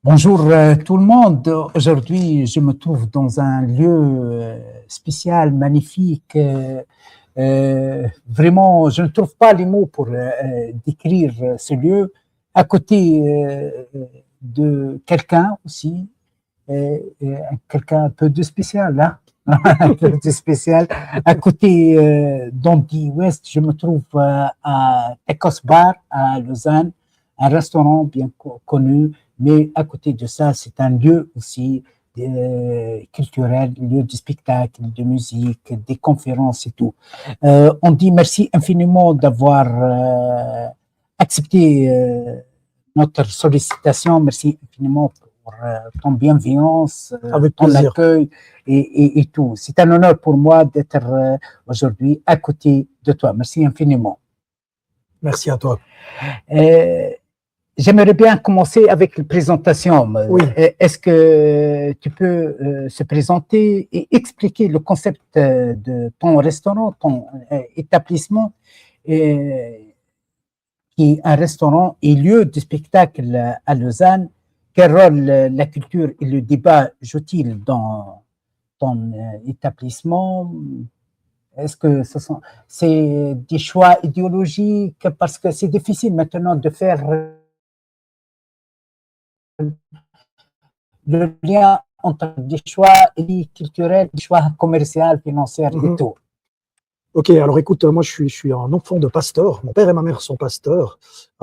Bonjour tout le monde. Aujourd'hui, je me trouve dans un lieu spécial, magnifique. Vraiment, je ne trouve pas les mots pour décrire ce lieu. À côté de quelqu'un aussi, quelqu'un un peu de spécial, hein? Un peu de spécial. À côté d'Andy West, je me trouve à Ecos Bar à Lausanne, un restaurant bien connu. Mais à côté de ça, c'est un lieu aussi culturel, lieu de spectacle, de musique, des conférences et tout. On dit merci infiniment d'avoir accepté notre sollicitation. Merci infiniment pour ton bienveillance, ton accueil et tout. C'est un honneur pour moi d'être aujourd'hui à côté de toi. Merci infiniment. Merci à toi. J'aimerais bien commencer avec une présentation. Oui. Est-ce que tu peux se présenter et expliquer le concept de ton restaurant, ton établissement, qui est un restaurant et lieu de spectacle à Lausanne? Quel rôle la culture et le débat jouent-ils dans ton établissement? Est-ce que c'est des choix idéologiques? Parce que c'est difficile maintenant de faire le lien entre des choix culturels, des choix commerciaux, financiers et tout. Ok, alors écoute, moi je suis un enfant de pasteur. Mon père et ma mère sont pasteurs.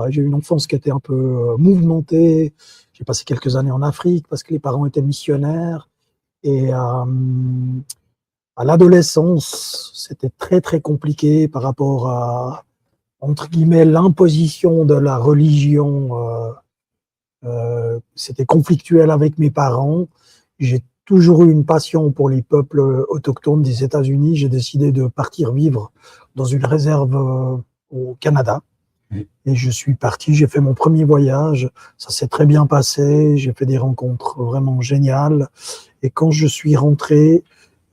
J'ai eu une enfance qui était un peu mouvementée. J'ai passé quelques années en Afrique parce que les parents étaient missionnaires. Et à l'adolescence, c'était très très compliqué par rapport à, entre guillemets, l'imposition de la religion. C'était conflictuel avec mes parents. J'ai toujours eu une passion pour les peuples autochtones des États-Unis. J'ai décidé de partir vivre dans une réserve au Canada. Et je suis parti, j'ai fait mon premier voyage. Ça s'est très bien passé. J'ai fait des rencontres vraiment géniales. Et quand je suis rentré,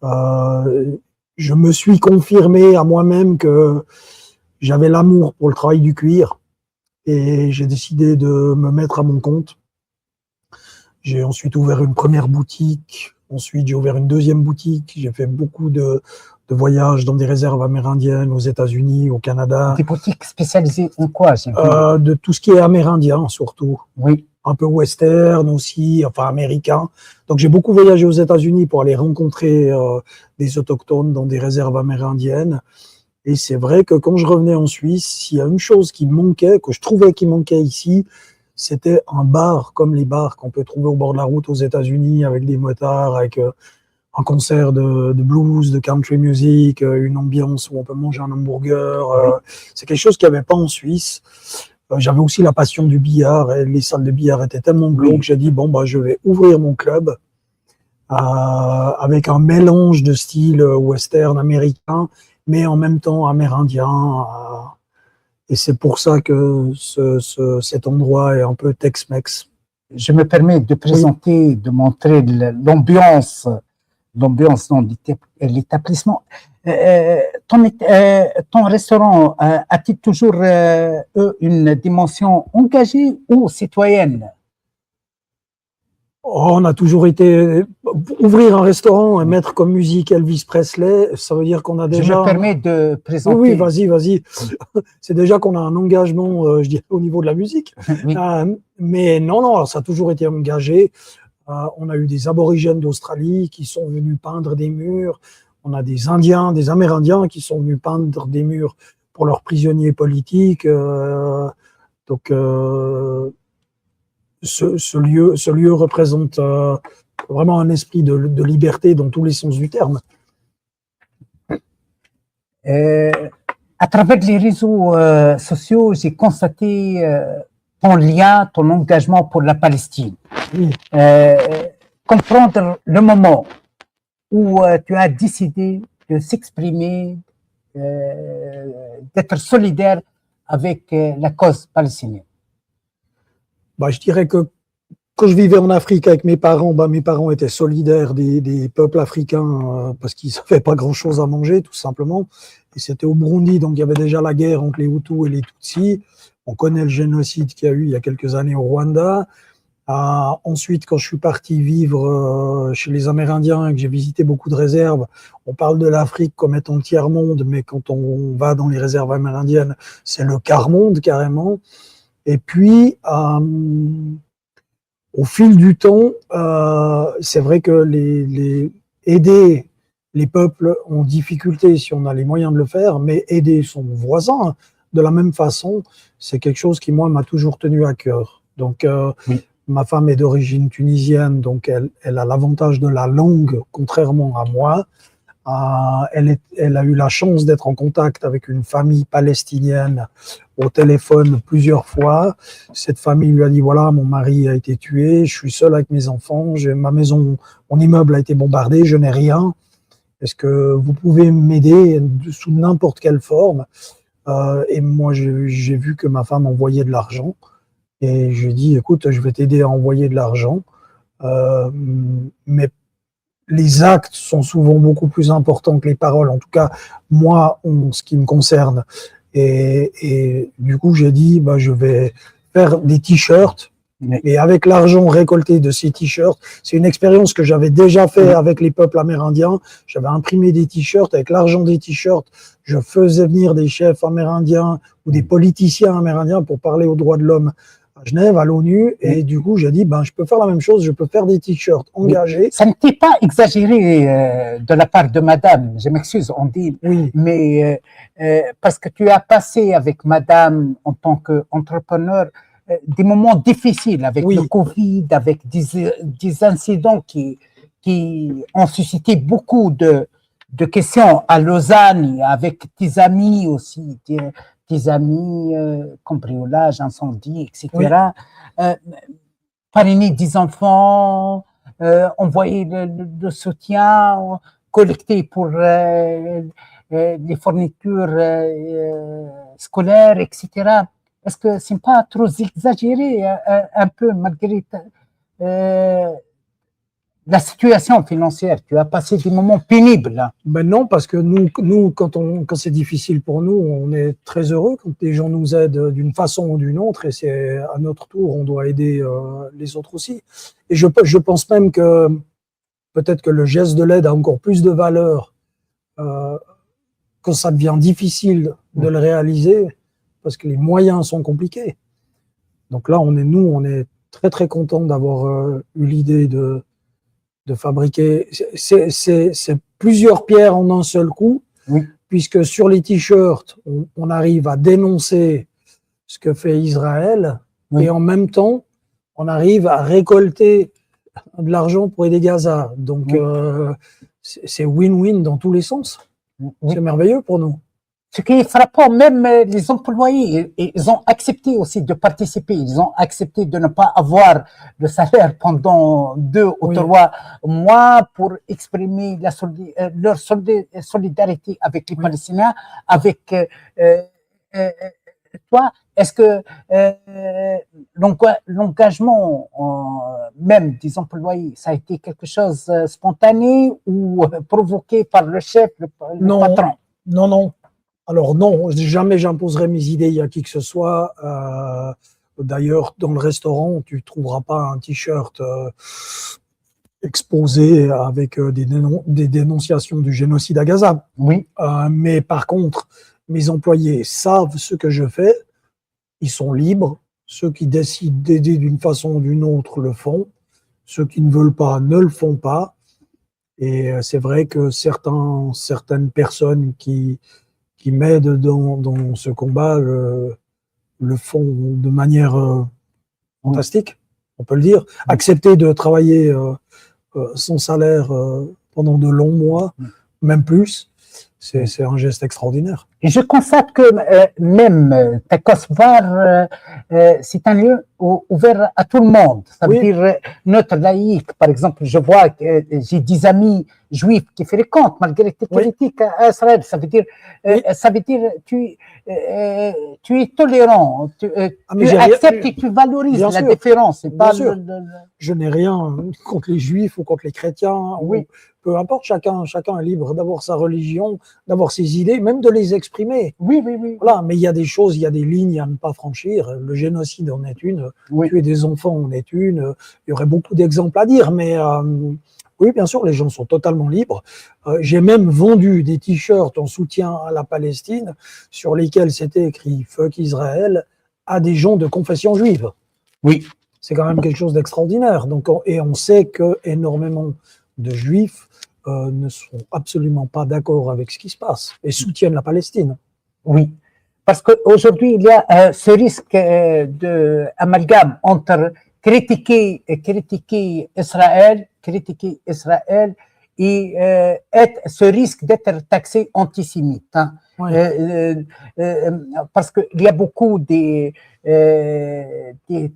je me suis confirmé à moi-même que j'avais l'amour pour le travail du cuir. Et j'ai décidé de me mettre à mon compte. J'ai ensuite ouvert une première boutique. Ensuite, j'ai ouvert une deuxième boutique. J'ai fait beaucoup de voyages dans des réserves amérindiennes aux États-Unis, au Canada. Des boutiques spécialisées en quoi? De tout ce qui est amérindien, surtout. Oui. Un peu western aussi, enfin américain. Donc, j'ai beaucoup voyagé aux États-Unis pour aller rencontrer des autochtones dans des réserves amérindiennes. Et c'est vrai que quand je revenais en Suisse, s'il y a une chose qui me manquait, que je trouvais qui manquait ici, c'était un bar comme les bars qu'on peut trouver au bord de la route aux États-Unis avec des motards, avec un concert de blues, de country music, une ambiance où on peut manger un hamburger. C'est quelque chose qu'il n'y avait pas en Suisse. J'avais aussi la passion du billard et les salles de billard étaient tellement glauques que j'ai dit bon bah je vais ouvrir mon club avec un mélange de style western américain, mais en même temps amérindien. Et c'est pour ça que cet endroit est un peu Tex-Mex. Je me permets de présenter, oui, de montrer l'ambiance dans l'établissement. Ton restaurant a-t-il toujours une dimension engagée ou citoyenne? Oh, on a toujours été ouvrir un restaurant et mettre comme musique Elvis Presley, ça veut dire qu'on a déjà. Je me permets de présenter. Oui, vas-y. C'est déjà qu'on a un engagement, je dirais, au niveau de la musique. Oui. Mais non, ça a toujours été engagé. On a eu des aborigènes d'Australie qui sont venus peindre des murs. On a des Indiens, des Amérindiens qui sont venus peindre des murs pour leurs prisonniers politiques. Donc ce lieu représente vraiment un esprit de liberté dans tous les sens du terme. À travers les réseaux sociaux, j'ai constaté ton lien, ton engagement pour la Palestine. Oui. Comprendre le moment où tu as décidé de s'exprimer, d'être solidaire avec la cause palestinienne. Bah, je dirais que quand je vivais en Afrique avec mes parents étaient solidaires des peuples africains parce qu'ils n'avaient pas grand-chose à manger, tout simplement. Et c'était au Burundi, donc il y avait déjà la guerre entre les Hutus et les Tutsis. On connaît le génocide qu'il y a eu il y a quelques années au Rwanda. Ensuite, quand je suis parti vivre chez les Amérindiens et que j'ai visité beaucoup de réserves, on parle de l'Afrique comme étant le tiers-monde, mais quand on va dans les réserves amérindiennes, c'est le quart-monde carrément. Et puis, au fil du temps, c'est vrai que aider les peuples en difficulté, si on a les moyens de le faire, mais aider son voisin de la même façon, c'est quelque chose qui, moi, m'a toujours tenu à cœur. Donc, Oui. ma femme est d'origine tunisienne, donc elle a l'avantage de la langue, contrairement à moi. Elle a eu la chance d'être en contact avec une famille palestinienne au téléphone plusieurs fois. Cette famille lui a dit, voilà, mon mari a été tué, je suis seul avec mes enfants, ma maison, mon immeuble a été bombardé, je n'ai rien. Est-ce que vous pouvez m'aider sous n'importe quelle forme? Et moi, j'ai vu que ma femme envoyait de l'argent. Et je lui ai dit, écoute, je vais t'aider à envoyer de l'argent. Mais les actes sont souvent beaucoup plus importants que les paroles. En tout cas, moi, en ce qui me concerne. Et du coup, j'ai dit, bah, je vais faire des t-shirts. Et avec l'argent récolté de ces t-shirts, c'est une expérience que j'avais déjà fait avec les peuples amérindiens. J'avais imprimé des t-shirts. Avec l'argent des t-shirts, je faisais venir des chefs amérindiens ou des politiciens amérindiens pour parler aux droits de l'homme à Genève, à l'ONU. Et du coup, j'ai dit, ben, je peux faire la même chose. Je peux faire des t-shirts engagés. Ça n'était pas exagéré de la part de madame, je m'excuse, on dit, Oui. Mais parce que tu as passé avec madame en tant qu'entrepreneur des moments difficiles avec Oui. le Covid, avec des incidents qui ont suscité beaucoup de questions à Lausanne, avec tes amis aussi, tes amis, cambriolage, incendie, etc. Oui. Parrainer des enfants, envoyer le soutien, collecter pour les fournitures scolaires, etc. Est-ce que c'est pas trop exagéré un peu malgré la situation financière? Tu as passé des moments pénibles. Là. Ben non, parce que nous quand c'est difficile pour nous, on est très heureux quand les gens nous aident d'une façon ou d'une autre, et c'est à notre tour, on doit aider les autres aussi. Et je pense même que peut-être que le geste de l'aide a encore plus de valeur quand ça devient difficile de le réaliser, parce que les moyens sont compliqués. Donc là, on est très très content d'avoir eu l'idée de fabriquer. C'est plusieurs pierres en un seul coup, oui. Puisque sur les t-shirts, on arrive à dénoncer ce que fait Israël, oui. Et en même temps, on arrive à récolter de l'argent pour aider Gaza. Donc, oui. C'est win-win dans tous les sens. Oui. C'est merveilleux pour nous. Ce qui est frappant, même les employés, ils ont accepté aussi de participer. Ils ont accepté de ne pas avoir le salaire pendant 2 ou 3 mois pour exprimer leur solidarité avec les Palestiniens, avec toi. Est-ce que l'engagement même des employés, ça a été quelque chose spontané ou provoqué par le chef, le patron? Non. Alors non, jamais j'imposerai mes idées à qui que ce soit. D'ailleurs, dans le restaurant, tu ne trouveras pas un t-shirt exposé avec des dénonciations du génocide à Gaza. Oui. Mais par contre, mes employés savent ce que je fais. Ils sont libres. Ceux qui décident d'aider d'une façon ou d'une autre le font. Ceux qui ne veulent pas ne le font pas. Et c'est vrai que certaines personnes qui m'aident dans ce combat le font de manière fantastique, on peut le dire. Accepter de travailler sans salaire pendant de longs mois, même plus, c'est un geste extraordinaire. Et je constate que même Takos Var, c'est un lieu ouvert à tout le monde. Ça veut dire notre laïque, par exemple, je vois que j'ai des amis juifs qui fréquentent malgré tes politiques à Israël. Ça veut dire tu es tolérant, tu acceptes et tu valorises la différence. Bien sûr. Je n'ai rien contre les juifs ou contre les chrétiens ou peu importe, chacun est libre d'avoir sa religion, d'avoir ses idées, même de les exprimer. Oui, oui, oui. Voilà, mais il y a des choses, il y a des lignes à ne pas franchir. Le génocide en est une, Oui. tuer des enfants en est une. Il y aurait beaucoup d'exemples à dire, mais oui, bien sûr, les gens sont totalement libres. J'ai même vendu des t-shirts en soutien à la Palestine sur lesquels c'était écrit « Fuck Israël » à des gens de confession juive. Oui. C'est quand même quelque chose d'extraordinaire. Donc, et on sait que énormément de juifs ne sont absolument pas d'accord avec ce qui se passe et soutiennent la Palestine. Oui, parce qu'aujourd'hui, il y a ce risque d'amalgame entre critiquer Israël et ce risque d'être taxé antisémite. Hein. Oui. Parce qu'il y a beaucoup des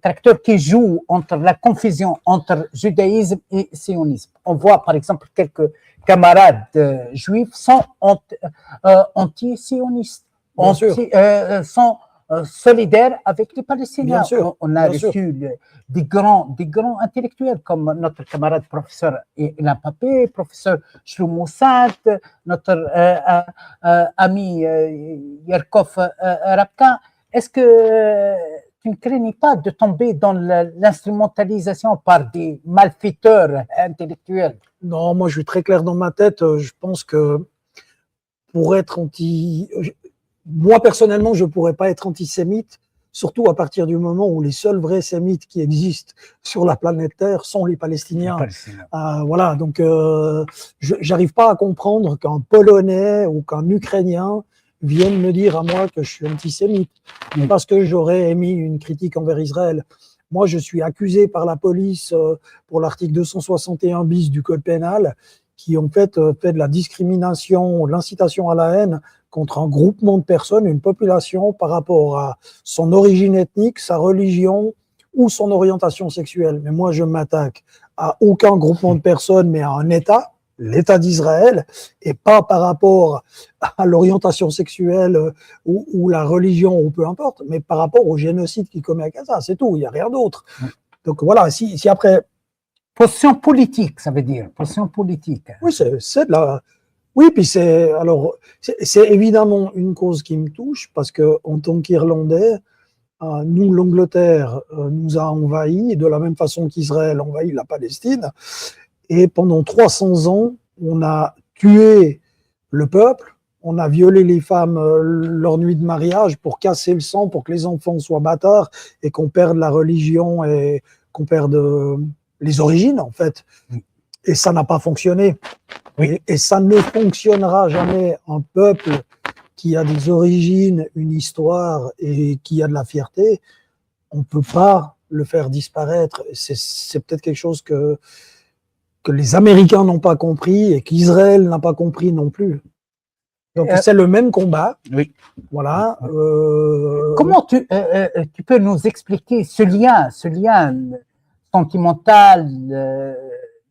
tracteurs qui jouent entre la confusion entre judaïsme et sionisme. On voit par exemple quelques camarades juifs sont anti-sionistes, sont solidaires avec les Palestiniens. On a reçu des grands intellectuels comme notre camarade professeur Ilan Pappé, professeur Shlomo Salt, notre ami Yerkov Rabka. Est-ce que tu ne craignais pas de tomber dans l'instrumentalisation par des malfaiteurs intellectuels? Non, moi je suis très clair dans ma tête. Je pense que pour être moi personnellement, je ne pourrais pas être antisémite, surtout à partir du moment où les seuls vrais sémites qui existent sur la planète Terre sont les Palestiniens. Voilà, donc j'arrive pas à comprendre qu'un Polonais ou qu'un Ukrainien vienne me dire à moi que je suis antisémite parce que j'aurais émis une critique envers Israël. Moi, je suis accusé par la police pour l'article 261 bis du Code pénal qui ont fait de la discrimination, l'incitation à la haine contre un groupement de personnes, une population par rapport à son origine ethnique, sa religion ou son orientation sexuelle. Mais moi, je m'attaque à aucun groupement de personnes, mais à un État, l'État d'Israël, et pas par rapport à l'orientation sexuelle ou la religion ou peu importe, mais par rapport au génocide qui commet à Gaza, c'est tout, il n'y a rien d'autre. Donc voilà, si après... Position politique, ça veut dire, position politique. Oui, c'est de la... Oui, puis c'est évidemment une cause qui me touche parce que en tant qu'Irlandais, nous, l'Angleterre nous a envahis de la même façon qu'Israël envahit la Palestine. Et pendant 300 ans, on a tué le peuple, on a violé les femmes leur nuit de mariage pour casser le sang, pour que les enfants soient bâtards et qu'on perde la religion et qu'on perde les origines, en fait. Et ça n'a pas fonctionné. Oui. Et ça ne fonctionnera jamais. Un peuple qui a des origines, une histoire et qui a de la fierté, on ne peut pas le faire disparaître. C'est peut-être quelque chose que les Américains n'ont pas compris et qu'Israël n'a pas compris non plus. Donc c'est le même combat. Oui. Voilà. Comment tu peux nous expliquer ce lien sentimental,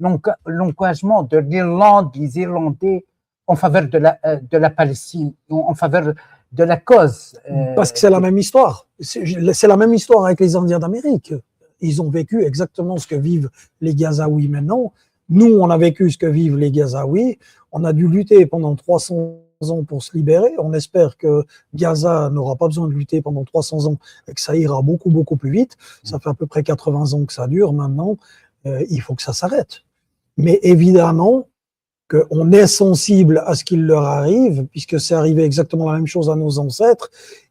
l'engagement de l'Irlande, des Irlandais en faveur de la Palestine, en faveur de la cause? Parce que c'est la même histoire. C'est la même histoire avec les Indiens d'Amérique. Ils ont vécu exactement ce que vivent les Gazaouis maintenant. Nous, on a vécu ce que vivent les Gazaouis. On a dû lutter pendant 300 ans pour se libérer. On espère que Gaza n'aura pas besoin de lutter pendant 300 ans et que ça ira beaucoup, beaucoup plus vite. Ça fait à peu près 80 ans que ça dure maintenant. Il faut que ça s'arrête. Mais évidemment qu'on est sensible à ce qu'il leur arrive, puisque c'est arrivé exactement la même chose à nos ancêtres.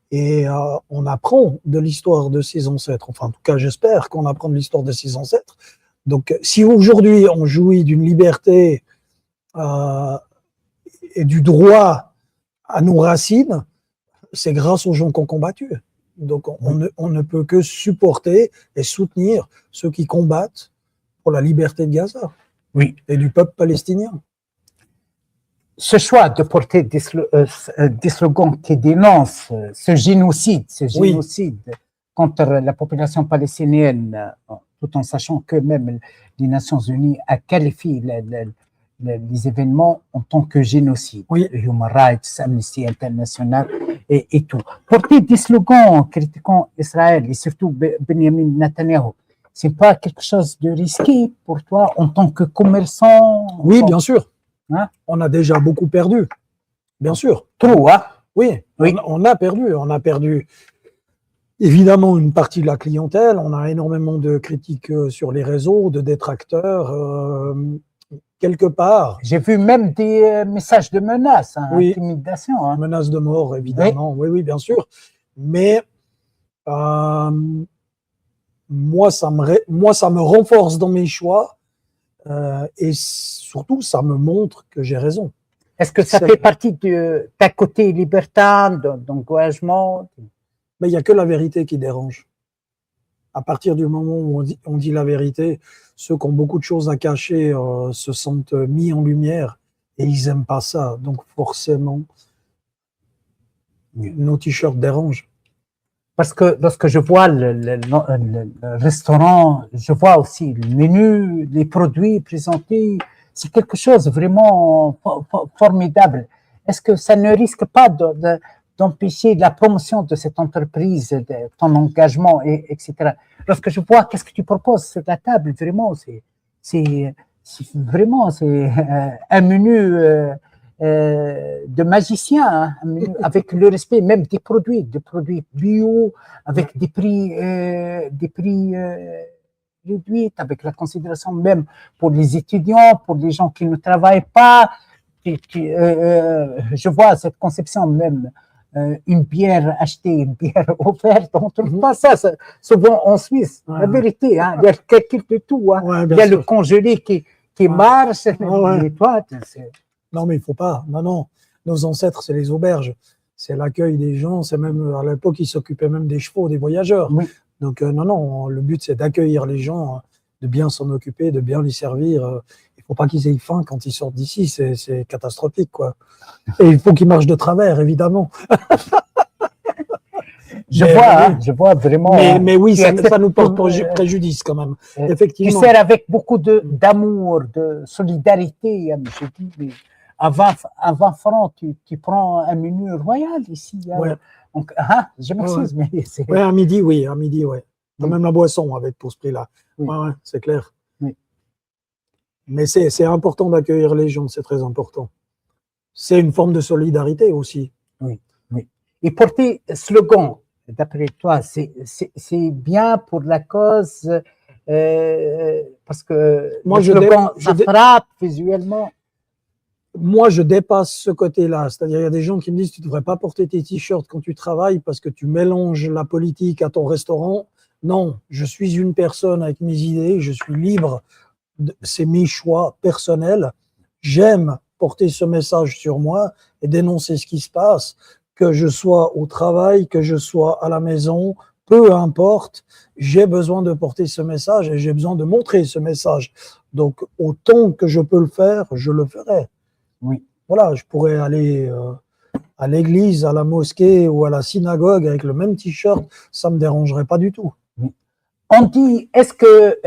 Et on apprend de l'histoire de ses ancêtres. Enfin, en tout cas, j'espère qu'on apprend de l'histoire de ses ancêtres. Donc, si aujourd'hui on jouit d'une liberté et du droit à nos racines, c'est grâce aux gens qui ont combattu. Donc, on ne peut que supporter et soutenir ceux qui combattent pour la liberté de Gaza et du peuple palestinien. Ce choix de porter des slogans qui dénoncent ce génocide contre la population palestinienne, tout en sachant que même les Nations Unies a qualifié les événements en tant que génocide. Human Rights, Amnesty International et tout. Porter des slogans critiquant Israël et surtout Benjamin Netanyahu, c'est pas quelque chose de risqué pour toi en tant que commerçant? Oui, bien sûr. Hein? On a déjà beaucoup perdu, bien sûr. Trop, hein? Oui, Oui. on a perdu. On a perdu évidemment une partie de la clientèle. On a énormément de critiques sur les réseaux, de détracteurs. Quelque part, J'ai vu même des messages de menaces, hein, oui, intimidation. Hein. menace de mort, évidemment. Oui, oui, bien sûr. Mais moi, ça me renforce dans mes choix et surtout, ça me montre que j'ai raison. Est-ce que ça fait partie de ta côté libertin, d'engagement? Mais il n'y a que la vérité qui dérange. À partir du moment où on dit la vérité, ceux qui ont beaucoup de choses à cacher se sentent mis en lumière et ils n'aiment pas ça. Donc forcément, nos t-shirts dérangent. Parce que lorsque je vois le restaurant, je vois aussi le menu, les produits présentés, c'est quelque chose de vraiment formidable. Est-ce que ça ne risque pas d'empêcher la promotion de cette entreprise, de ton engagement, etc. Lorsque je vois qu'est-ce que tu proposes sur la table, vraiment, c'est vraiment un menu de magicien, hein, un menu avec le respect même des produits bio, avec des prix réduits, avec la considération même pour les étudiants, pour les gens qui ne travaillent pas. Je vois cette conception même, une bière achetée, une bière offerte, on ne trouve pas ça souvent en Suisse. Ouais, la vérité, hein, il y a le calcul de tout. Hein. Ouais, il y a sûr. le congelé qui marche, les toites. Non, mais il ne faut pas. Non, non. Nos ancêtres, c'est les auberges. C'est l'accueil des gens. C'est même, à l'époque, ils s'occupaient même des chevaux, des voyageurs. Oui. Donc, non, non. Le but, c'est d'accueillir les gens, de bien s'en occuper, de bien les servir. Il ne faut pas qu'ils aient faim quand ils sortent d'ici. C'est catastrophique, quoi. Et il faut qu'ils marchent de travers, évidemment. Je vois vraiment. Mais oui, ça nous porte préjudice quand même. Effectivement. Tu sers avec beaucoup d'amour, de solidarité. Je dis, mais à 20 francs, tu prends un menu royal ici. Hein. Ouais. Donc, je m'excuse, mais c'est. Oui, à midi, oui. À midi, ouais. T'as même la boisson avec pour ce prix-là. Oui. Ouais, c'est clair. Oui. Mais c'est important d'accueillir les gens, c'est très important. C'est une forme de solidarité aussi. Oui, oui. Et porter slogan, d'après toi, c'est bien pour la cause parce que moi, le slogan, ça frappe visuellement. Moi, je dépasse ce côté-là. C'est-à-dire, il y a des gens qui me disent tu ne devrais pas porter tes t-shirts quand tu travailles parce que tu mélanges la politique à ton restaurant. Non, je suis une personne avec mes idées, je suis libre. C'est mes choix personnels. J'aime porter ce message sur moi et dénoncer ce qui se passe, que je sois au travail, que je sois à la maison, peu importe, j'ai besoin de porter ce message et j'ai besoin de montrer ce message. Donc, autant que je peux le faire, je le ferai. Oui. Voilà, je pourrais aller à l'église, à la mosquée ou à la synagogue avec le même t-shirt, ça ne me dérangerait pas du tout. Oui. On dit, est-ce que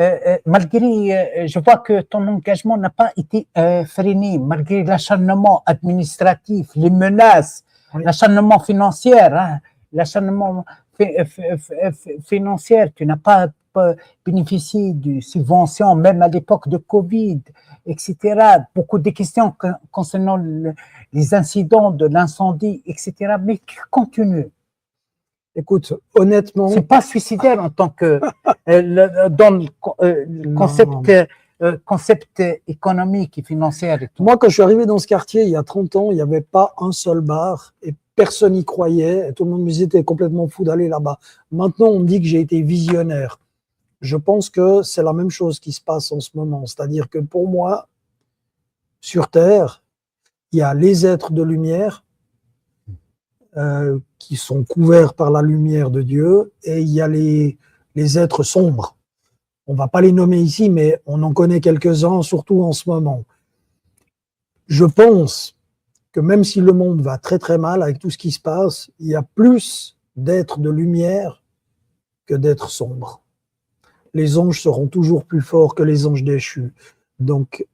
malgré, je vois que ton engagement n'a pas été freiné, malgré l'acharnement administratif, les menaces, oui. L'acharnement financier, hein, l'acharnement financier, tu n'as pas bénéficié de subventions, même à l'époque de Covid, etc. Beaucoup de questions concernant les incidents de l'incendie, etc. Mais qui continue. Écoute, honnêtement, c'est pas suicidaire en tant que dans le concept économique et financier. Et tout. Moi, quand je suis arrivé dans ce quartier il y a 30 ans, il n'y avait pas un seul bar et personne n'y croyait. Et tout le monde me disait t'es complètement fou d'aller là-bas. Maintenant, on me dit que j'ai été visionnaire. Je pense que c'est la même chose qui se passe en ce moment. C'est-à-dire que pour moi, sur Terre, il y a les êtres de lumière qui sont couverts par la lumière de Dieu, et il y a les êtres sombres. On ne va pas les nommer ici, mais on en connaît quelques-uns, surtout en ce moment. Je pense que même si le monde va très très mal avec tout ce qui se passe, il y a plus d'êtres de lumière que d'êtres sombres. Les anges seront toujours plus forts que les anges déchus. Donc,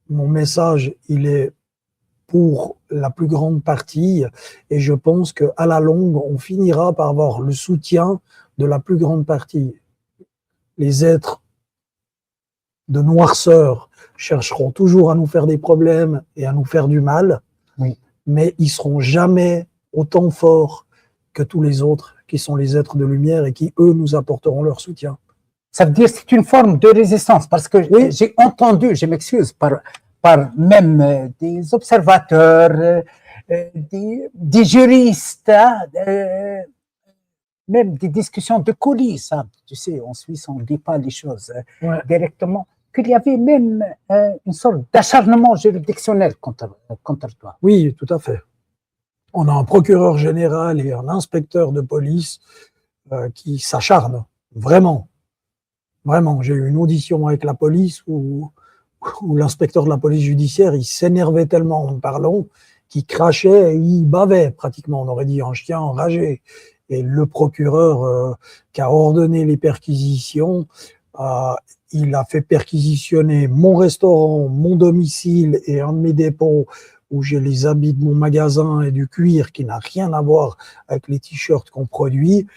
mon message, il est pour la plus grande partie, et je pense qu'à la longue, on finira par avoir le soutien de la plus grande partie. Les êtres de noirceur chercheront toujours à nous faire des problèmes et à nous faire du mal, Oui. mais ils seront jamais autant forts que tous les autres qui sont les êtres de lumière et qui, eux, nous apporteront leur soutien. Ça veut dire que c'est une forme de résistance, parce que Oui. j'ai entendu, je m'excuse, par même des observateurs, des juristes, hein, même des discussions de coulisses. Hein. Tu sais, en Suisse, on ne dit pas les choses Ouais. directement, qu'il y avait même une sorte d'acharnement juridictionnel contre toi. Oui, tout à fait. On a un procureur général et un inspecteur de police qui s'acharnent, vraiment. Vraiment, j'ai eu une audition avec la police où l'inspecteur de la police judiciaire, il s'énervait tellement en parlant qu'il crachait et il bavait pratiquement, on aurait dit un chien enragé. Et le procureur qui a ordonné les perquisitions, il a fait perquisitionner mon restaurant, mon domicile et un de mes dépôts où j'ai les habits de mon magasin et du cuir qui n'a rien à voir avec les t-shirts qu'on produit.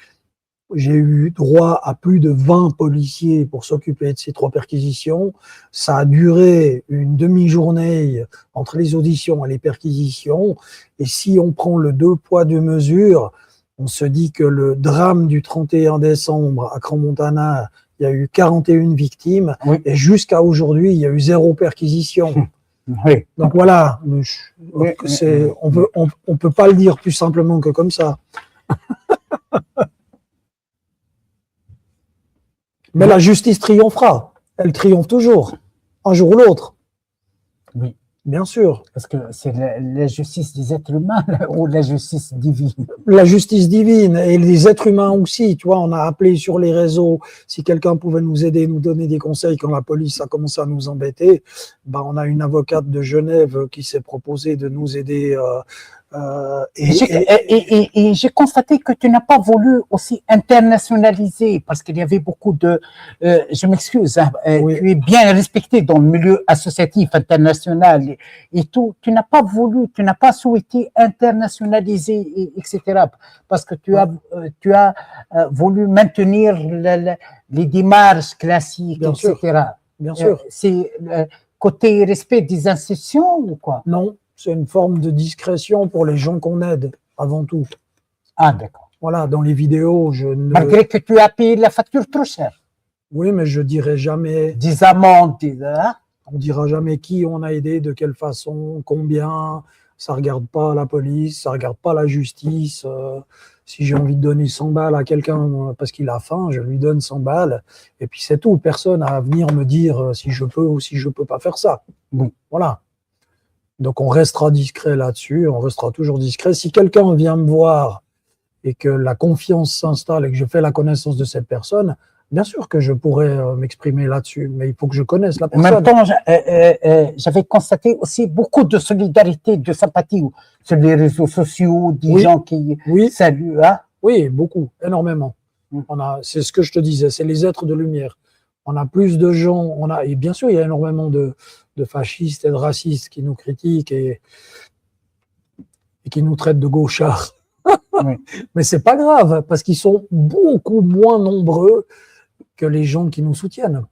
J'ai eu droit à plus de 20 policiers pour s'occuper de ces 3 perquisitions. Ça a duré une demi-journée entre les auditions et les perquisitions. Et si on prend le 2 poids 2 mesures, on se dit que le drame du 31 décembre à Crans-Montana, il y a eu 41 victimes. Oui. Et jusqu'à aujourd'hui, il y a eu 0 perquisition. Oui. Donc voilà, Oui. on peut pas le dire plus simplement que comme ça. Mais la justice triomphera. Elle triomphe toujours, un jour ou l'autre. Oui. Bien sûr. Parce que c'est la justice des êtres humains ou la justice divine? La justice divine et les êtres humains aussi. Tu vois, on a appelé sur les réseaux si quelqu'un pouvait nous aider, nous donner des conseils quand la police a commencé à nous embêter. Ben, on a une avocate de Genève qui s'est proposée de nous aider. Et j'ai constaté que tu n'as pas voulu aussi internationaliser, parce qu'il y avait beaucoup de... je m'excuse, hein, Oui. tu es bien respecté dans le milieu associatif international et tout. Tu n'as pas voulu, tu n'as pas souhaité internationaliser, etc. Parce que tu as voulu maintenir les démarches classiques, Bien etc. sûr. Bien sûr. C'est côté respect des institutions ou quoi? Non, c'est une forme de discrétion pour les gens qu'on aide, avant tout. Ah, d'accord. Voilà, dans les vidéos, je ne... Malgré que tu as payé la facture trop chère. Oui, mais je dirai jamais... Des amendes, hein? On dira jamais qui on a aidé, de quelle façon, combien. Ça regarde pas la police, ça regarde pas la justice. Si j'ai envie de donner 100 balles à quelqu'un parce qu'il a faim, je lui donne 100 balles. Et puis c'est tout. Personne à venir me dire si je peux ou si je peux pas faire ça. Oui. Voilà. Donc on restera discret là-dessus, on restera toujours discret. Si quelqu'un vient me voir et que la confiance s'installe et que je fais la connaissance de cette personne, bien sûr que je pourrais m'exprimer là-dessus, mais il faut que je connaisse la En personne. même temps, j'avais constaté aussi beaucoup de solidarité, de sympathie sur les réseaux sociaux, des Oui. gens qui Oui. saluent. Hein? Oui, beaucoup, énormément. C'est ce que je te disais, c'est les êtres de lumière. On a plus de gens, et bien sûr, il y a énormément de fascistes et de racistes qui nous critiquent et qui nous traitent de gauchards. Oui. Mais c'est pas grave, parce qu'ils sont beaucoup moins nombreux que les gens qui nous soutiennent.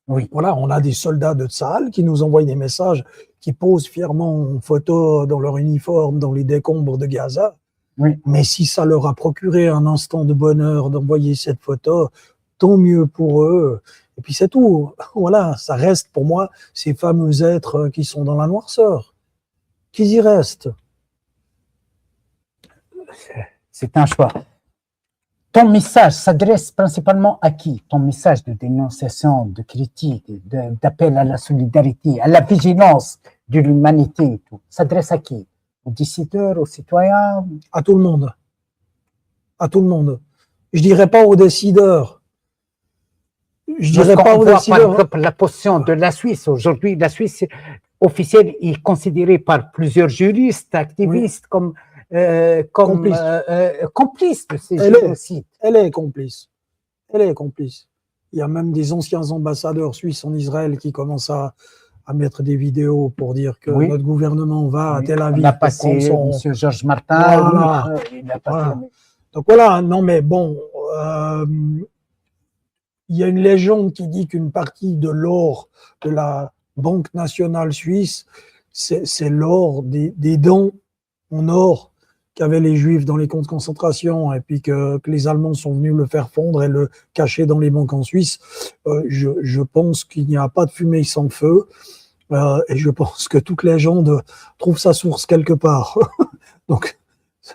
Oui. Voilà, on a des soldats de Tsahal qui nous envoient des messages, qui posent fièrement en photo dans leur uniforme, dans les décombres de Gaza. Oui. Mais si ça leur a procuré un instant de bonheur d'envoyer cette photo, tant mieux pour eux. Et puis c'est tout. Voilà, ça reste pour moi ces fameux êtres qui sont dans la noirceur. Qu'ils y restent. C'est un choix. Ton message s'adresse principalement à qui? Ton message de dénonciation, de critique, d'appel à la solidarité, à la vigilance de l'humanité et tout, s'adresse à qui? Aux décideurs, aux citoyens? À tout le monde. À tout le monde. Je dirais pas aux décideurs. Je dirais pas aux décideurs. Par exemple, la position de la Suisse. Aujourd'hui, la Suisse officielle est considérée par plusieurs juristes, activistes, comme complice de ces génocides. Elle est complice. Elle est complice. Il y a même des anciens ambassadeurs suisses en Israël qui commencent à mettre des vidéos pour dire que notre gouvernement va à Tel Aviv. On a passé M. Georges Martin. Voilà. Il a passé. Voilà. Donc voilà, non mais bon, il y a une légende qui dit qu'une partie de l'or de la Banque nationale suisse, c'est l'or des dons en or qu'avaient les Juifs dans les camps de concentration, et puis que les Allemands sont venus le faire fondre et le cacher dans les banques en Suisse. Je pense qu'il n'y a pas de fumée sans feu, et je pense que toute légende trouve sa source quelque part. Donc,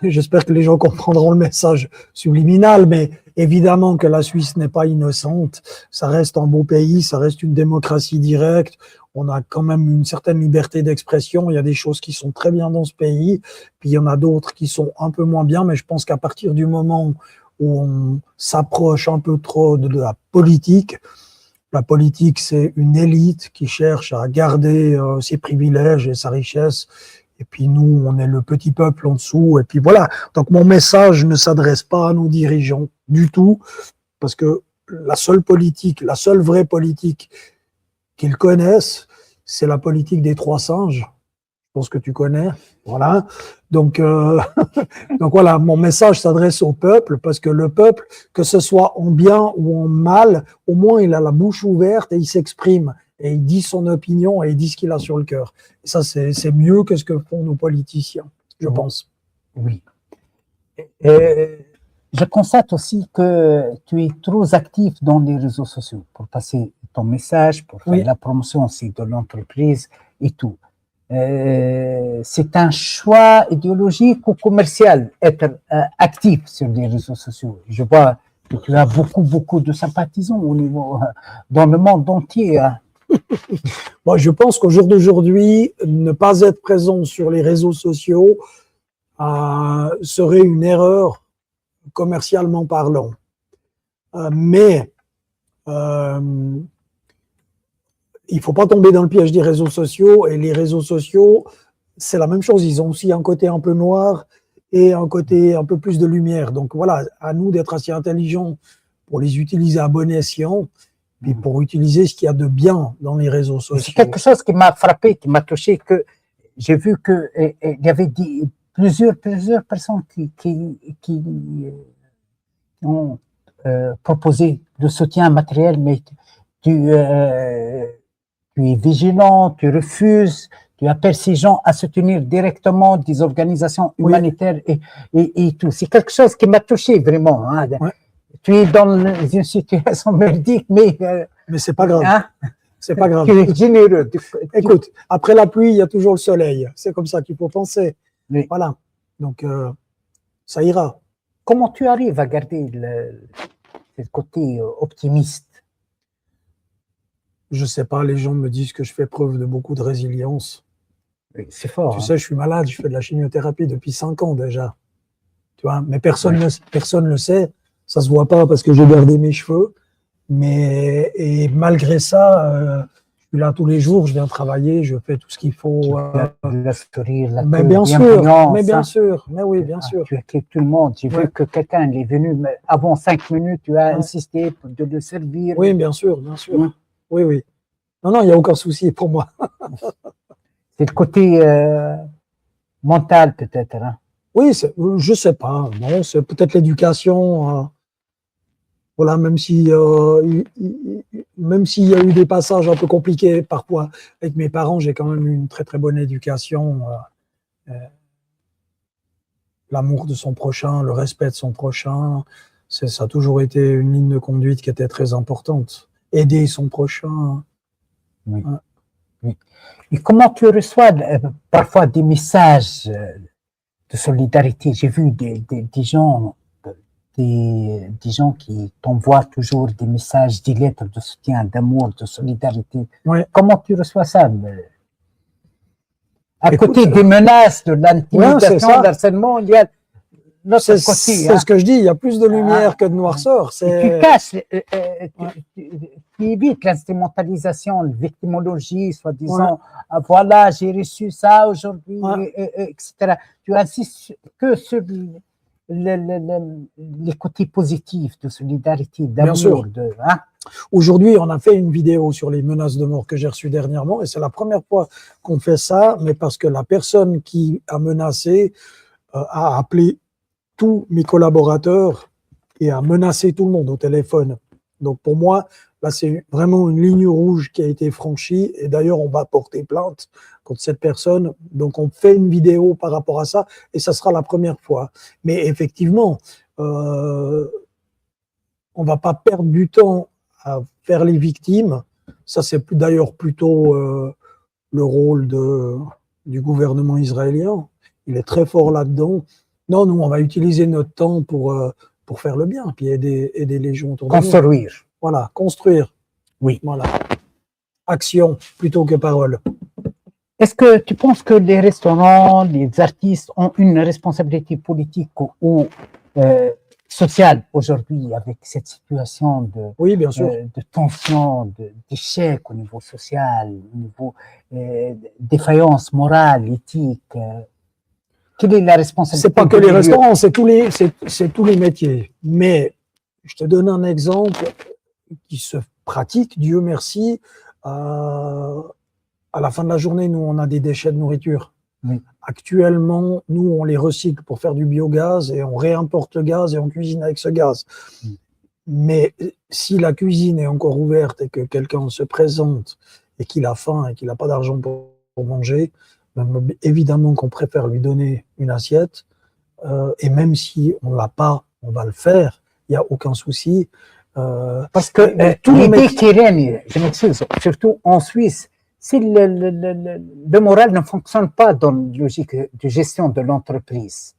j'espère que les gens comprendront le message subliminal, mais évidemment que la Suisse n'est pas innocente. Ça reste un beau pays, ça reste une démocratie directe. On a quand même une certaine liberté d'expression. Il y a des choses qui sont très bien dans ce pays, puis il y en a d'autres qui sont un peu moins bien, mais je pense qu'à partir du moment où on s'approche un peu trop de la politique, c'est une élite qui cherche à garder ses privilèges et sa richesse. Et puis nous, on est le petit peuple en dessous. Et puis voilà. Donc mon message ne s'adresse pas à nos dirigeants du tout, parce que la seule vraie politique qu'ils connaissent, c'est la politique des 3 singes. Je pense que tu connais. Voilà. Donc voilà, mon message s'adresse au peuple, parce que le peuple, que ce soit en bien ou en mal, au moins il a la bouche ouverte et il s'exprime. Et il dit son opinion et il dit ce qu'il a sur le cœur. Et ça, c'est mieux que ce que font nos politiciens, je pense. Oui. Je constate aussi que tu es trop actif dans les réseaux sociaux pour passer ton message, pour faire la promotion aussi de l'entreprise et tout. C'est un choix idéologique ou commercial, être actif sur les réseaux sociaux. Je vois que tu as beaucoup de sympathisants au niveau, dans le monde entier. Hein. Moi, je pense qu'au jour d'aujourd'hui, ne pas être présent sur les réseaux sociaux serait une erreur commercialement parlant. Mais il ne faut pas tomber dans le piège des réseaux sociaux. Et les réseaux sociaux, c'est la même chose. Ils ont aussi un côté un peu noir et un côté un peu plus de lumière. Donc voilà, à nous d'être assez intelligents pour les utiliser à bon escient. Puis pour utiliser ce qu'il y a de bien dans les réseaux sociaux. C'est quelque chose qui m'a frappé, qui m'a touché, que j'ai vu qu'il y avait plusieurs personnes qui ont proposé le soutien matériel, mais tu es vigilant, tu refuses, tu appelles ces gens à soutenir directement des organisations humanitaires et tout. C'est quelque chose qui m'a touché vraiment. Hein. Ouais. Tu es dans une situation merdique, mais c'est pas grave. Hein? C'est pas grave. Tu es généreux. Écoute, après la pluie, il y a toujours le soleil. C'est comme ça qu'il faut penser. Oui. Voilà. Donc, ça ira. Comment tu arrives à garder ce côté optimiste? Je sais pas. Les gens me disent que je fais preuve de beaucoup de résilience. C'est fort. Tu sais, je suis malade. Je fais de la chimiothérapie depuis 5 ans déjà. Tu vois, mais personne le sait. Ça se voit pas parce que j'ai gardé mes cheveux, et malgré ça, je suis là tous les jours, je viens travailler, je fais tout ce qu'il faut. Le sourire, la mais bien sûr, mais oui, bien sûr. Tu accueilles tout le monde. J'ai vu que quelqu'un est venu avant 5 minutes, tu as insisté de le servir. Oui, bien sûr, bien sûr. Oui. Non, il n'y a aucun souci pour moi. C'est le côté mental peut-être. Hein. Oui, je sais pas. Non, c'est peut-être l'éducation. Voilà, même s'il y a eu des passages un peu compliqués parfois avec mes parents, j'ai quand même eu une très très bonne éducation. L'amour de son prochain, le respect de son prochain, ça a toujours été une ligne de conduite qui était très importante. Aider son prochain. Oui. Oui. Et comment tu reçois parfois des messages de solidarité? J'ai vu des gens qui t'envoient toujours des messages, des lettres de soutien, d'amour, de solidarité. Ouais. Comment tu reçois ça? À côté des menaces, de l'intimidation, de l'harcèlement, il y a l'autre côté. C'est ce que je dis, il y a plus de lumière que de noirceur. Tu caches, tu évites l'instrumentalisation, la victimologie, soi-disant, voilà, j'ai reçu ça aujourd'hui, etc. Tu insistes que sur les côtés positifs de solidarité, d'amour. Aujourd'hui, on a fait une vidéo sur les menaces de mort que j'ai reçues dernièrement, et c'est la première fois qu'on fait ça, mais parce que la personne qui a menacé a appelé tous mes collaborateurs et a menacé tout le monde au téléphone. Donc pour moi, là, c'est vraiment une ligne rouge qui a été franchie. Et d'ailleurs, on va porter plainte contre cette personne. Donc on fait une vidéo par rapport à ça, et ça sera la première fois. Mais effectivement, on va pas perdre du temps à faire les victimes. Ça, c'est d'ailleurs plutôt le rôle du gouvernement israélien. Il est très fort là-dedans. Non, nous, on va utiliser notre temps pour faire le bien, puis aider les gens autour de nous. Construire. Voilà, construire. Oui. Voilà. Action plutôt que parole. Est-ce que tu penses que les restaurants, les artistes ont une responsabilité politique ou sociale aujourd'hui avec cette situation Oui, bien sûr. de tension, d'échec au niveau social, au niveau défaillance morale, éthique? Quelle est la responsabilité? C'est pas que les restaurants, c'est tous les métiers. Mais je te donne un exemple qui se pratique, Dieu merci. À la fin de la journée, nous, on a des déchets de nourriture. Oui. Actuellement, nous, on les recycle pour faire du biogaz et on réimporte le gaz et on cuisine avec ce gaz. Oui. Mais si la cuisine est encore ouverte et que quelqu'un se présente et qu'il a faim et qu'il n'a pas d'argent pour manger, ben, évidemment qu'on préfère lui donner une assiette. Et même si on ne l'a pas, on va le faire. Il n'y a aucun souci. Parce que l'idée qui règne, je m'excuse, surtout en Suisse, si le moral ne fonctionne pas dans la logique de gestion de l'entreprise,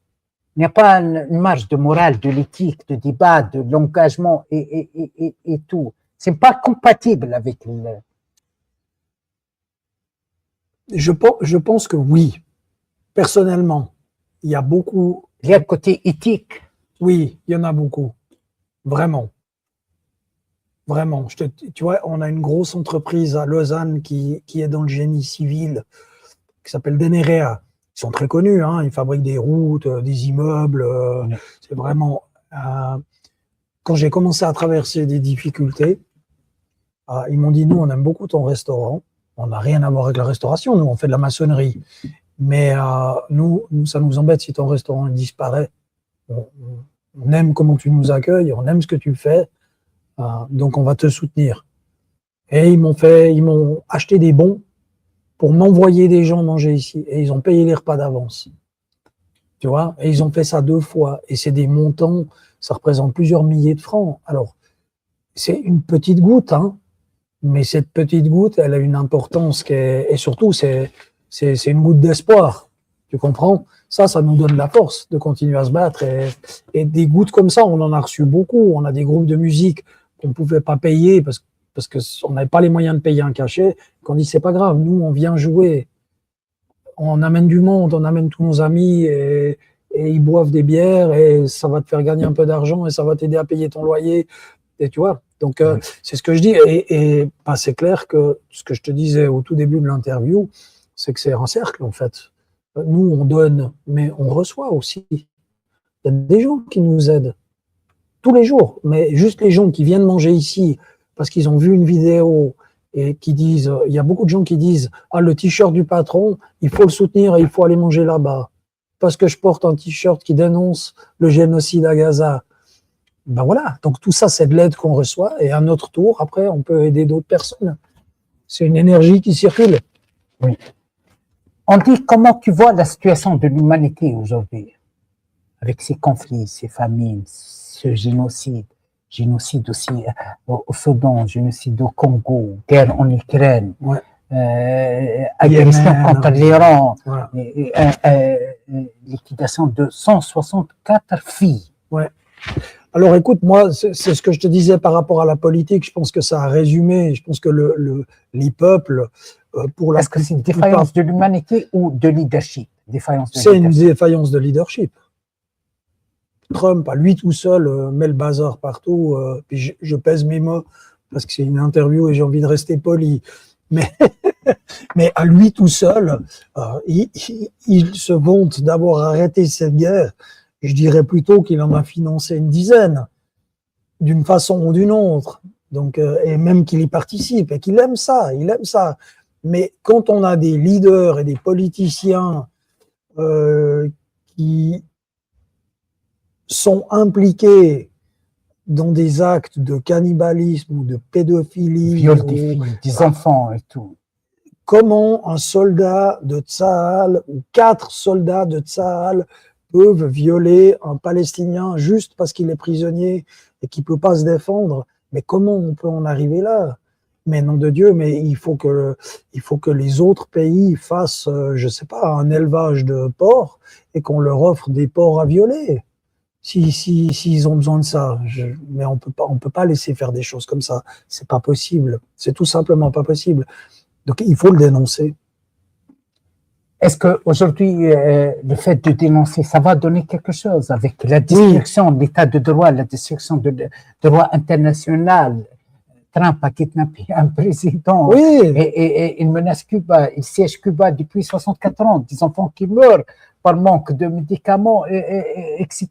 il n'y a pas une marge de morale, de l'éthique, de débat, de l'engagement et tout. C'est pas compatible avec le... Je pense que oui. Personnellement, il y a beaucoup... Il y a le côté éthique. Oui, il y en a beaucoup. Vraiment. Vraiment. Tu vois, on a une grosse entreprise à Lausanne qui est dans le génie civil, qui s'appelle Denerea. Ils sont très connus, hein, ils fabriquent des routes, des immeubles. Oui. C'est vraiment... quand j'ai commencé à traverser des difficultés, ils m'ont dit, nous, on aime beaucoup ton restaurant. On n'a rien à voir avec la restauration, nous, on fait de la maçonnerie. Mais nous, ça nous embête si ton restaurant disparaît. On aime comment tu nous accueilles, on aime ce que tu fais, donc on va te soutenir. Et ils m'ont acheté des bons pour m'envoyer des gens manger ici. Et ils ont payé les repas d'avance. Tu vois, et ils ont fait ça 2 fois. Et c'est des montants, ça représente plusieurs milliers de francs. Alors, c'est une petite goutte, hein, mais cette petite goutte, elle a une importance et surtout, c'est une goutte d'espoir. Tu comprends? Ça nous donne la force de continuer à se battre. Et des gouttes comme ça, on en a reçu beaucoup. On a des groupes de musique qu'on ne pouvait pas payer parce qu'on n'avait pas les moyens de payer un cachet. Qu'on dit, c'est pas grave, nous, on vient jouer. On amène du monde, on amène tous nos amis et ils boivent des bières et ça va te faire gagner un peu d'argent et ça va t'aider à payer ton loyer. Et tu vois, donc c'est ce que je dis. Et ben, c'est clair que ce que je te disais au tout début de l'interview, c'est que c'est un cercle, en fait. Nous, on donne, mais on reçoit aussi. Il y a des gens qui nous aident tous les jours, mais juste les gens qui viennent manger ici parce qu'ils ont vu une vidéo et qui disent, il y a beaucoup de gens qui disent, ah, le t-shirt du patron, il faut le soutenir et il faut aller manger là-bas. Parce que je porte un t-shirt qui dénonce le génocide à Gaza. Ben voilà, donc tout ça, c'est de l'aide qu'on reçoit et à notre tour, après, on peut aider d'autres personnes. C'est une énergie qui circule. Oui. On dit, comment tu vois la situation de l'humanité aujourd'hui, avec ces conflits, ces famines, ce génocide aussi au Soudan, génocide au Congo, guerre en Ukraine, Ouais. agression contre l'Iran, Voilà. liquidation de 164 filles. Ouais. Alors écoute, moi, c'est ce que je te disais par rapport à la politique. Je pense que ça a résumé. Je pense que les peuples, pour la Est-ce que c'est une défaillance de l'humanité ou de leadership? C'est une défaillance de leadership. Trump, à lui tout seul, met le bazar partout. Puis je pèse mes mots parce que c'est une interview et j'ai envie de rester poli. Mais à lui tout seul, il se vante d'avoir arrêté cette guerre. Je dirais plutôt qu'il en a financé une dizaine, d'une façon ou d'une autre. Donc, et même qu'il y participe et qu'il aime ça, il aime ça. Mais quand on a des leaders et des politiciens qui sont impliqués dans des actes de cannibalisme ou de pédophilie, Viol des filles, des enfants et tout. comment un soldat de Tsahal ou 4 soldats de Tsahal peuvent violer un Palestinien juste parce qu'il est prisonnier et qu'il ne peut pas se défendre? Mais comment on peut en arriver là? Mais nom de Dieu, mais il faut que les autres pays fassent, je ne sais pas, un élevage de porcs et qu'on leur offre des porcs à violer. S'ils ont besoin de ça. Mais on peut pas laisser faire des choses comme ça. C'est pas possible. C'est tout simplement pas possible. Donc, il faut le dénoncer. Est-ce qu'aujourd'hui, le fait de dénoncer, ça va donner quelque chose avec la destruction de l'état de droit, la destruction de droit international? Trump a kidnappé un président et il menace Cuba, il siège Cuba depuis 64 ans, des enfants qui meurent par manque de médicaments, etc.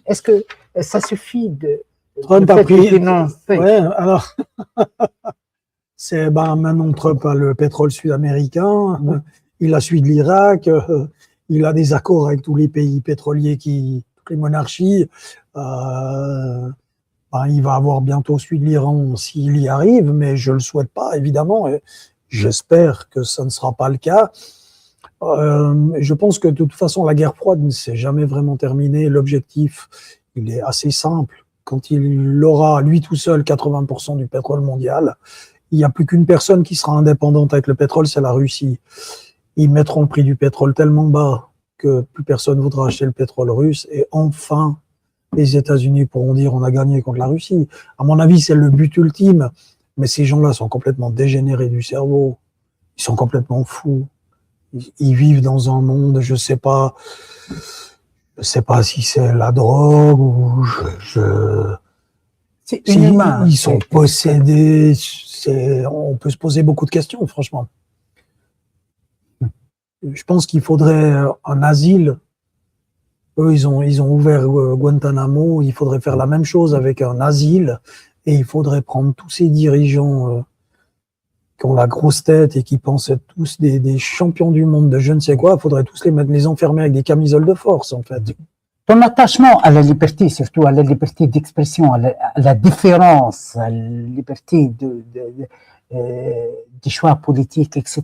Est-ce que ça suffit de Trump a pris dénoncer? Ouais, alors maintenant Trump a le pétrole sud-américain, il a celui de l'Irak, il a des accords avec tous les pays pétroliers, toutes les monarchies. Il va avoir bientôt celui de l'Iran s'il y arrive, mais je le souhaite pas évidemment. Et j'espère que ça ne sera pas le cas. Je pense que de toute façon la guerre froide ne s'est jamais vraiment terminée. L'objectif, il est assez simple. Quand il aura lui tout seul 80% du pétrole mondial, il n'y a plus qu'une personne qui sera indépendante avec le pétrole, c'est la Russie. Ils mettront le prix du pétrole tellement bas que plus personne voudra acheter le pétrole russe et enfin les États-Unis pourront dire on a gagné contre la Russie. À mon avis, c'est le but ultime, mais ces gens-là sont complètement dégénérés du cerveau. Ils sont complètement fous. Ils vivent dans un monde, je sais pas si c'est la drogue ou C'est inhumain. Ils sont possédés. On peut se poser beaucoup de questions, franchement. Je pense qu'il faudrait un asile. Eux, ils ont ouvert Guantanamo. Il faudrait faire la même chose avec un asile. Et il faudrait prendre tous ces dirigeants qui ont la grosse tête et qui pensent être tous des champions du monde de je ne sais quoi. Il faudrait tous les enfermer avec des camisoles de force, en fait. Ton attachement à la liberté, surtout à la liberté d'expression, à la différence, à la liberté des choix politiques, etc.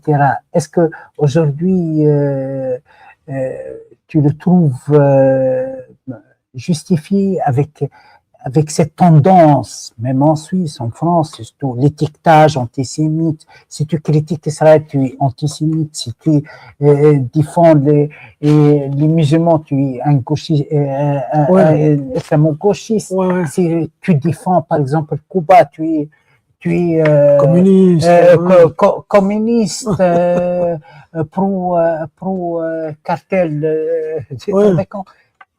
Est-ce que aujourd'hui tu le trouves justifié avec cette tendance, même en Suisse, en France, surtout l'étiquetage antisémite? Si tu critiques Israël, tu es antisémite. Si tu défends les musulmans, tu es un gauchiste, islamo-gauchiste. Ouais. Si tu défends, par exemple, Cuba, tu es communiste, communiste, pro cartel.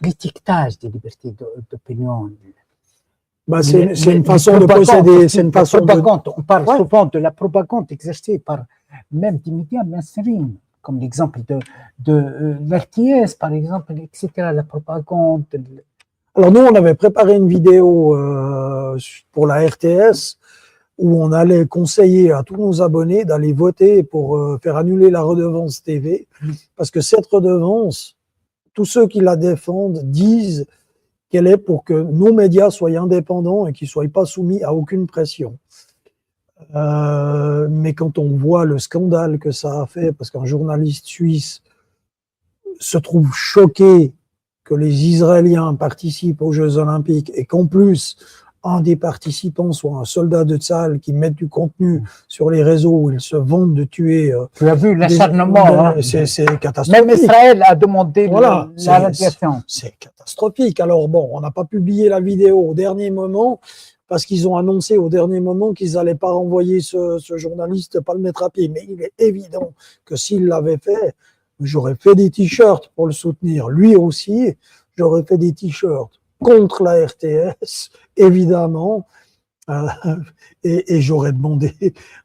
L'étiquetage des libertés d'opinion. C'est une façon de posséder, c'est une façon propagande. On parle souvent de la propagande exercée par même des médias mainstream, comme l'exemple de l'RTS, par exemple, etc. La propagande. Alors nous, on avait préparé une vidéo pour la RTS où on allait conseiller à tous nos abonnés d'aller voter pour faire annuler la redevance TV, parce que cette redevance, tous ceux qui la défendent disent qu'elle est pour que nos médias soient indépendants et qu'ils ne soient pas soumis à aucune pression. Mais quand on voit le scandale que ça a fait, parce qu'un journaliste suisse se trouve choqué que les Israéliens participent aux Jeux Olympiques et qu'en plus, un des participants soit un soldat de Tsahal qui met du contenu sur les réseaux où il se vante de tuer. Tu as vu l'acharnement. C'est catastrophique. Même Israël a demandé la radiation. C'est catastrophique. Alors bon, on n'a pas publié la vidéo au dernier moment parce qu'ils ont annoncé au dernier moment qu'ils n'allaient pas renvoyer ce journaliste, pas le mettre à pied. Mais il est évident que s'il l'avait fait, j'aurais fait des t-shirts pour le soutenir. Lui aussi, j'aurais fait des t-shirts contre la RTS, évidemment, et j'aurais demandé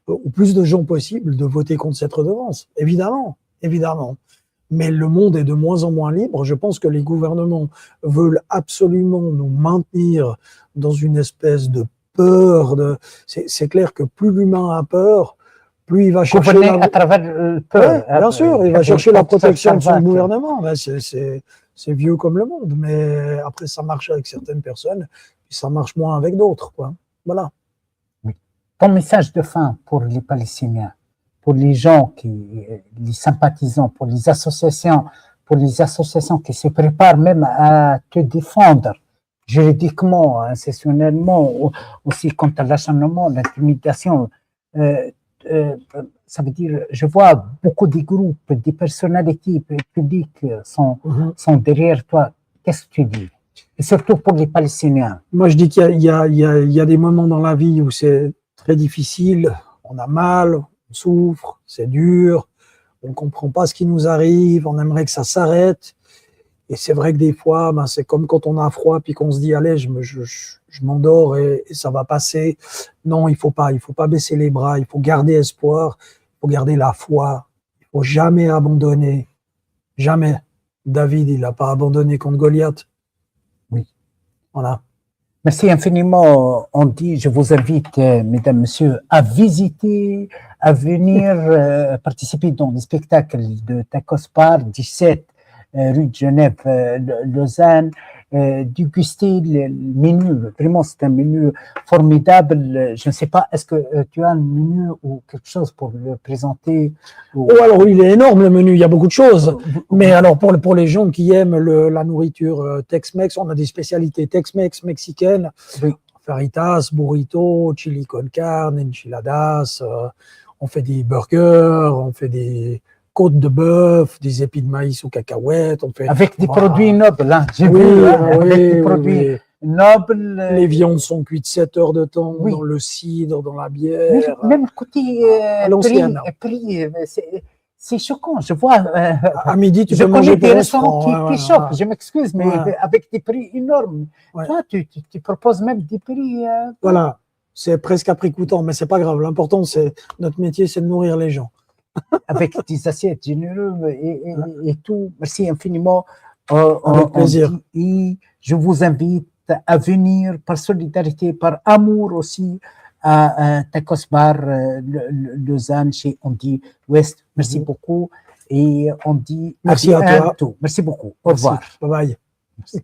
au plus de gens possible de voter contre cette redevance, évidemment. Mais le monde est de moins en moins libre. Je pense que les gouvernements veulent absolument nous maintenir dans une espèce de peur. C'est clair que plus l'humain a peur, plus il va chercher à travers peur. Ouais, bien sûr, il va chercher la protection de son gouvernement. C'est vieux comme le monde, mais après ça marche avec certaines personnes, puis ça marche moins avec d'autres, quoi. Voilà. Ton message de fin pour les Palestiniens, pour les gens les sympathisants, pour les associations qui se préparent même à te défendre juridiquement, institutionnellement, aussi contre l'acharnement, l'intimidation. Ça veut dire, je vois beaucoup de groupes, des personnalités publiques sont derrière toi. Qu'est-ce que tu dis? Et surtout pour les Palestiniens. Moi, je dis qu'il y a des moments dans la vie où c'est très difficile, on a mal, on souffre, c'est dur, on ne comprend pas ce qui nous arrive, on aimerait que ça s'arrête. Et c'est vrai que des fois, ben, c'est comme quand on a froid puis qu'on se dit allez, je m'endors et ça va passer. Non, il faut pas baisser les bras, il faut garder espoir, il faut garder la foi, il faut jamais abandonner, jamais. David, il n'a pas abandonné contre Goliath. Oui. Voilà. Merci infiniment. On dit, je vous invite, mesdames, messieurs, à visiter, à venir participer dans le spectacle de Tacos Bar, 17 rue de Genève, Lausanne, déguster le menu. Vraiment, c'est un menu formidable. Je ne sais pas, est-ce que tu as un menu ou quelque chose pour le présenter ou... Oh, alors, il est énorme le menu, il y a beaucoup de choses. Mais alors, pour les gens qui aiment la nourriture Tex-Mex, on a des spécialités Tex-Mex mexicaines. Oui. Faritas, burrito, chili con carne, enchiladas. On fait des burgers, on fait des côtes de bœuf, des épis de maïs ou cacahuètes. On fait, avec des produits nobles, hein. J'ai oui, vu, hein, oui, avec des produits nobles. Les viandes sont cuites 7 heures de temps Oui. dans le cidre, dans la bière. Même côté prix, c'est choquant. Je vois. À midi, tu je peux manger connais des pour restaurants qui choquent. Je m'excuse, mais avec des prix énormes. Ouais. Toi, tu proposes même des prix. Voilà, c'est presque à prix coûtant, mais c'est pas grave. L'important, c'est notre métier, c'est de nourrir les gens. Avec des assiettes généreuses et tout. Merci infiniment. Avec plaisir. Je vous invite à venir par solidarité, par amour aussi à Tacos Bar Lausanne chez Andy West. Merci beaucoup et on dit merci à toi. Merci beaucoup. Au revoir. Bye bye. Merci.